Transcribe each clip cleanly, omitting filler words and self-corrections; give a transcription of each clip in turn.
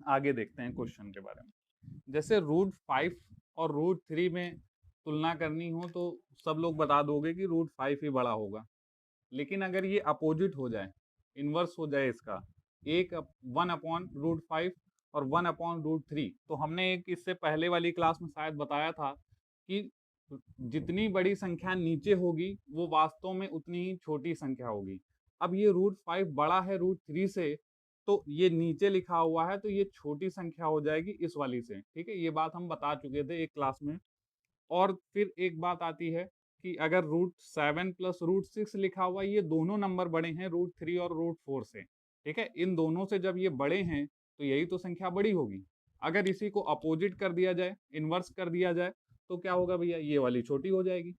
आगे देखते हैं क्वेश्चन के बारे में। जैसे √5 और √3 में तुलना करनी हो तो सब लोग बता दोगे कि √5 ही बड़ा होगा। लेकिन अगर ये अपोजिट हो जाए, इन्वर्स हो जाए इसका, एक 1/√5 और 1/√3, तो हमने एक इससे पहले वाली क्लास में शायद बताया था कि जितनी बड़ी संख्या नीचे होगी वो वास्तव में उतनी ही छोटी संख्या होगी। अब ये √5 बड़ा है √3 से, तो ये नीचे लिखा हुआ है तो ये छोटी संख्या हो जाएगी इस वाली से। ठीक है, ये बात हम बता चुके थे एक क्लास में। और फिर एक बात आती है कि अगर √7 प्लस √6 लिखा हुआ है, ये दोनों नंबर बड़े हैं √3 और √4 से। ठीक है, इन दोनों से जब ये बड़े हैं तो यही तो संख्या बड़ी होगी। अगर इसी को अपोजिट कर दिया जाए, इन्वर्स कर दिया जाए, तो क्या होगा भैया, ये वाली छोटी हो जाएगी।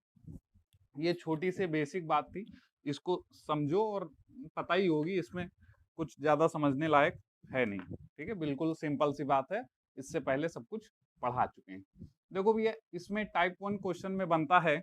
ये छोटी से बेसिक बात थी, इसको समझो और पता ही होगी, इसमें कुछ ज्यादा समझने लायक है नहीं। ठीक है, बिल्कुल सिंपल सी बात है, इससे पहले सब कुछ पढ़ा चुके हैं। देखो भैया, इसमें टाइप 1 क्वेश्चन में बनता है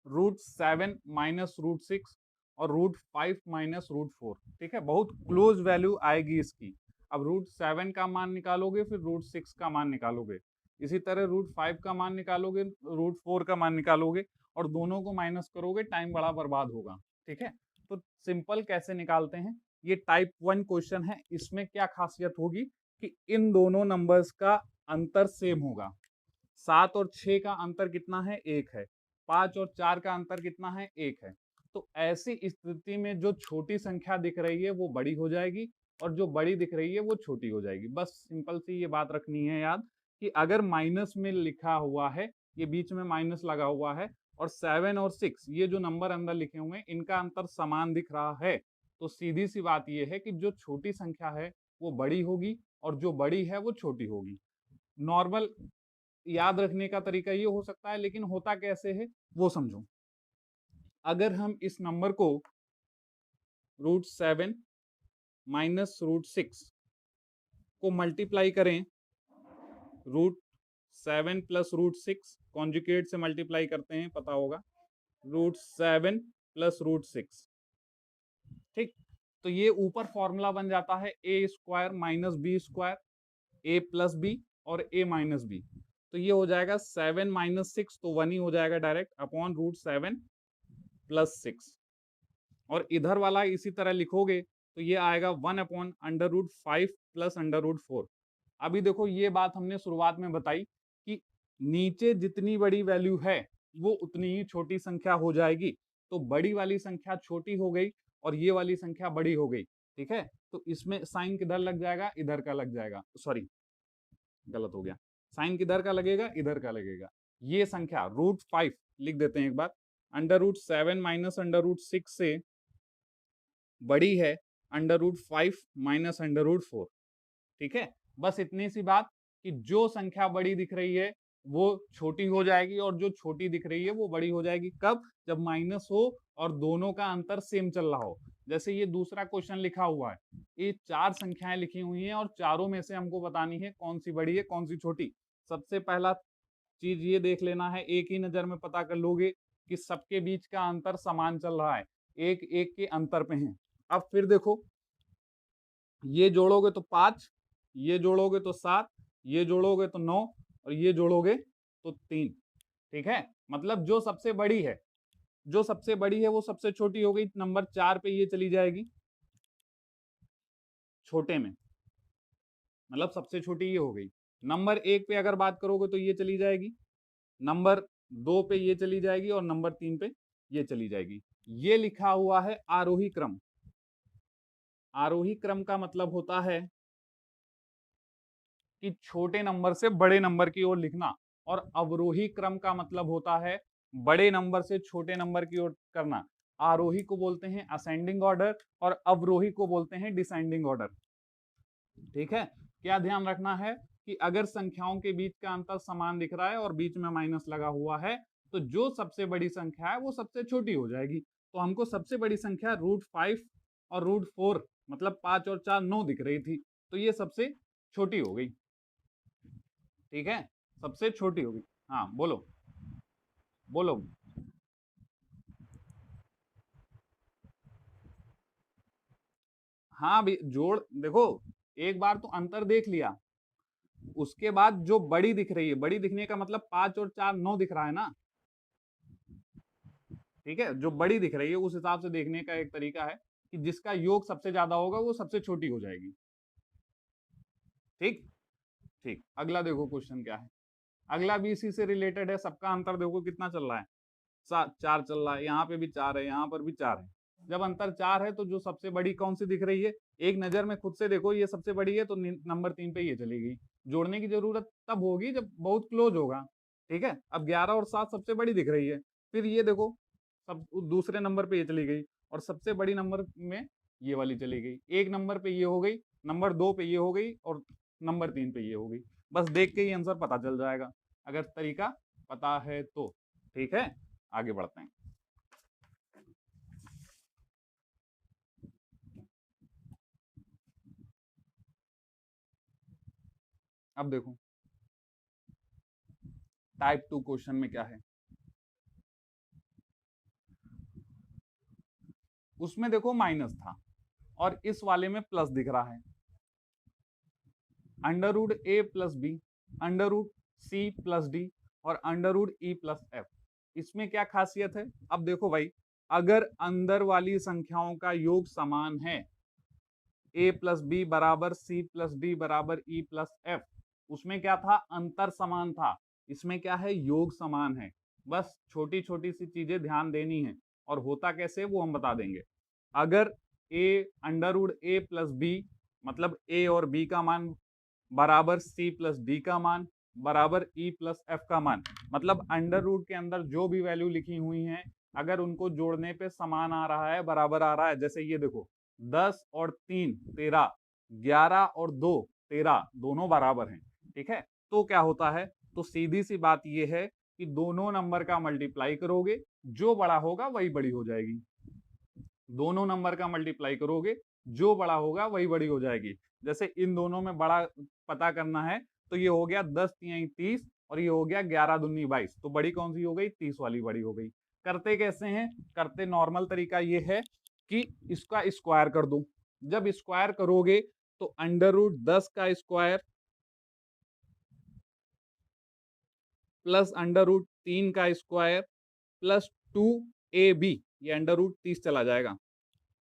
√7 माइनस √6 और √5 माइनस √4। ठीक है, बहुत क्लोज वैल्यू आएगी इसकी। अब √7 का मान निकालोगे, फिर √6 का मान निकालोगे, इसी तरह √5 का मान निकालोगे, √4 का मान निकालोगे, और दोनों को माइनस करोगे, टाइम बड़ा बर्बाद होगा। ठीक है, तो सिंपल कैसे निकालते हैं, ये टाइप 1 क्वेश्चन है। इसमें क्या खासियत होगी कि इन दोनों नंबर्स का अंतर सेम होगा। 7 और 6 का अंतर कितना है, 1 है। 5 और 4 का अंतर कितना है, 1 है। तो ऐसी स्थिति में जो छोटी संख्या दिख रही है वो बड़ी हो जाएगी, और जो बड़ी दिख रही है वो छोटी हो जाएगी। बस सिंपल सी ये बात रखनी है याद कि अगर माइनस में लिखा हुआ है, ये बीच में माइनस लगा हुआ है, और 7 और 6 ये जो नंबर अंदर लिखे हुए हैं इनका अंतर समान दिख रहा है, तो सीधी सी बात ये है कि जो छोटी संख्या है वो बड़ी होगी और जो बड़ी है वो छोटी होगी। नॉर्मल याद रखने का तरीका ये हो सकता है, लेकिन होता कैसे है वो समझो। अगर हम इस नंबर को √7 माइनस √6 को मल्टीप्लाई करें, √7 प्लस √6 कॉन्जुगेट से मल्टीप्लाई करते हैं, पता होगा, √7 प्लस √6। ठीक, तो ये ऊपर फॉर्मूला बन जाता है a² minus b², a plus B और a माइनस बी। तो ये हो जाएगा 7 माइनस 6, तो 1 ही हो जाएगा डायरेक्ट, अपॉन √7 प्लस 6। और इधर वाला इसी तरह लिखोगे तो ये आएगा 1/√5 प्लस √4। अभी देखो, ये बात हमने शुरुआत में बताई कि नीचे जितनी बड़ी वैल्यू है वो उतनी ही छोटी संख्या हो जाएगी। तो बड़ी वाली संख्या छोटी हो गई और ये वाली संख्या बड़ी हो गई। ठीक है, तो इसमें साइन किधर लग जाएगा, इधर का लग जाएगा, सॉरी गलत हो गया, साइन किधर का लगेगा, इधर का लगेगा। ये संख्या √5 लिख देते हैं एक बार, √7 माइनस √6 से बड़ी है √5 माइनस √4। ठीक है, बस इतनी सी बात कि जो संख्या बड़ी दिख रही है वो छोटी हो जाएगी और जो छोटी दिख रही है वो बड़ी हो जाएगी। कब, जब माइनस हो और दोनों का अंतर सेम चल रहा हो। जैसे ये दूसरा क्वेश्चन लिखा हुआ है, ये 4 संख्याएं लिखी हुई हैं और चारों में से हमको बतानी है कौन सी बड़ी है कौन सी छोटी। सबसे पहला चीज ये देख लेना है, एक ही नजर में पता कर लोगे कि सबके बीच का अंतर समान चल रहा है, एक एक के अंतर पे हैं। अब फिर देखो, ये जोड़ोगे तो 5, ये जोड़ोगे तो 7, ये जोड़ोगे तो 9, और ये जोड़ोगे तो 3। ठीक है, मतलब जो सबसे बड़ी है, जो सबसे बड़ी है वो सबसे छोटी हो गई, नंबर 4 पे ये चली जाएगी छोटे में, मतलब सबसे छोटी ये हो गई। नंबर 1 पे अगर बात करोगे तो ये चली जाएगी, नंबर 2 पे ये चली जाएगी, और नंबर 3 पे ये चली जाएगी। ये लिखा हुआ है आरोही क्रम। आरोही क्रम का मतलब होता है कि छोटे नंबर से बड़े नंबर की ओर लिखना, और अवरोही क्रम का मतलब होता है बड़े नंबर से छोटे नंबर की ओर करना। आरोही को बोलते हैं असेंडिंग ऑर्डर और अवरोही को बोलते हैं डिसेंडिंग ऑर्डर। ठीक है, क्या ध्यान रखना है कि अगर संख्याओं के बीच का अंतर समान दिख रहा है और बीच में माइनस लगा हुआ है, तो जो सबसे बड़ी संख्या है वो सबसे छोटी हो जाएगी। तो हमको सबसे बड़ी संख्या √5 और √4, मतलब 5 और 4 9 दिख रही थी, तो ये सबसे छोटी हो गई। ठीक है, सबसे छोटी होगी। हाँ बोलो, बोलो। हाँ भी जोड़ देखो, एक बार तो अंतर देख लिया, उसके बाद जो बड़ी दिख रही है, बड़ी दिखने का मतलब 5 और 4 9 दिख रहा है ना, ठीक है, जो बड़ी दिख रही है उस हिसाब से देखने का एक तरीका है कि जिसका योग सबसे ज्यादा होगा वो सबसे छोटी हो जाएगी। ठीक ठीक, अगला देखो क्वेश्चन क्या है। अगला भी इसी से रिलेटेड है, सबका अंतर देखो कितना चल रहा है, 4 चल रहा है, यहाँ पे भी 4 है, यहाँ पर भी 4 है। जब अंतर 4 है तो जो सबसे बड़ी कौन सी दिख रही है, एक नजर में खुद से देखो, ये सबसे बड़ी है तो नंबर 3 पे ये चली गई। जोड़ने की जरूरत तब होगी जब बहुत क्लोज होगा। ठीक है, अब 11 और 7 सबसे बड़ी दिख रही है, फिर ये देखो सब दूसरे नंबर पे ये चली गई, और सबसे बड़ी नंबर में ये वाली चली गई। एक नंबर पे ये हो गई, नंबर 2 पे ये हो गई, और नंबर 3 पे ये हो गई। बस देख के ही आंसर पता चल जाएगा, अगर तरीका पता है तो। ठीक है, आगे बढ़ते हैं। अब देखो टाइप 2 क्वेश्चन में क्या है, उसमें देखो माइनस था और इस वाले में प्लस दिख रहा है। Under root A plus B, under root C plus D और under root E plus F, इसमें क्या खासियत है। अब देखो भाई, अगर अंदर वाली संख्याओं का योग समान है, ए प्लस बी बराबर सी प्लस डी बराबर ई प्लस एफ, उसमें क्या था, अंतर समान था। इसमें क्या है, योग समान है। बस छोटी छोटी सी चीजें ध्यान देनी है, और होता कैसे वो हम बता देंगे। अगर A under root A plus B, मतलब ए और बी का मान बराबर सी प्लस डी का मान बराबर ई प्लस एफ का मान, मतलब अंडर रूट के अंदर जो भी वैल्यू लिखी हुई है, अगर उनको जोड़ने पे समान आ रहा है, बराबर आ रहा है, जैसे ये देखो 10 और 3 13, 11 और 2 13, दोनों बराबर हैं। ठीक है, तो क्या होता है, तो सीधी सी बात ये है कि दोनों नंबर का मल्टीप्लाई करोगे, जो बड़ा होगा वही बड़ी हो जाएगी। दोनों नंबर का मल्टीप्लाई करोगे, जो बड़ा होगा वही बड़ी हो जाएगी। जैसे इन दोनों में बड़ा पता करना है, तो ये हो गया 10 तिहाई 30 और ये हो गया 11 दूनी 22, तो बड़ी कौन सी हो गई, 30 वाली बड़ी हो गई। करते कैसे हैं, करते नॉर्मल तरीका ये है कि इसका स्क्वायर कर दो। जब स्क्वायर करोगे तो अंडर रूट 10 का स्क्वायर प्लस अंडर रूट 3 का स्क्वायर प्लस 2ab, ये अंडर रूट 30 चला जाएगा।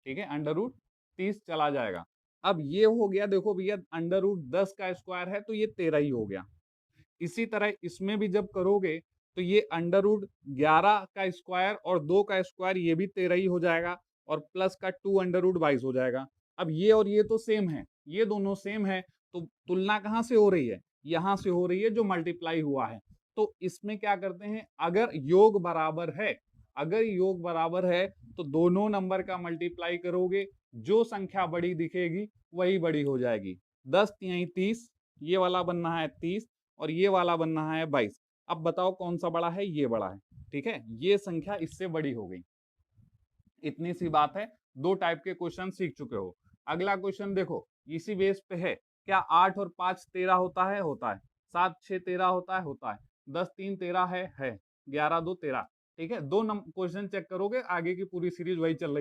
ठीक है, अंडर रूट 30 चला जाएगा। अब ये हो गया, देखो भैया अंडर रूट 10 का स्क्वायर है तो ये 13 ही हो गया। इसी तरह इसमें भी जब करोगे तो ये अंडर रूट 11 का स्क्वायर और 2 का स्क्वायर, ये भी 13 ही हो जाएगा, और प्लस का 2 अंडर रूट 22 हो जाएगा। अब ये और ये तो सेम है, ये दोनों सेम है, तो तुलना कहाँ से हो रही है, यहां से हो रही है जो मल्टीप्लाई हुआ है। तो इसमें क्या करते हैं, अगर योग बराबर है, अगर योग बराबर है तो दोनों नंबर का मल्टीप्लाई करोगे, जो संख्या बड़ी दिखेगी वही बड़ी हो जाएगी। 10 तिहाई 30, ये वाला बनना है 30 और ये वाला बनना है 22। अब बताओ कौन सा बड़ा है, ये बड़ा है। ठीक है, ये संख्या इससे बड़ी हो गई। इतनी सी बात है, दो टाइप के क्वेश्चन सीख चुके हो। अगला क्वेश्चन देखो, इसी बेस पे है, क्या 8 और 5 13 होता है, होता है। 7 6 13 होता है, होता है। 10 3 13 है 11 2 13। ठीक है, दो क्वेश्चन चेक करोगे, आगे की पूरी सीरीज वही चल रही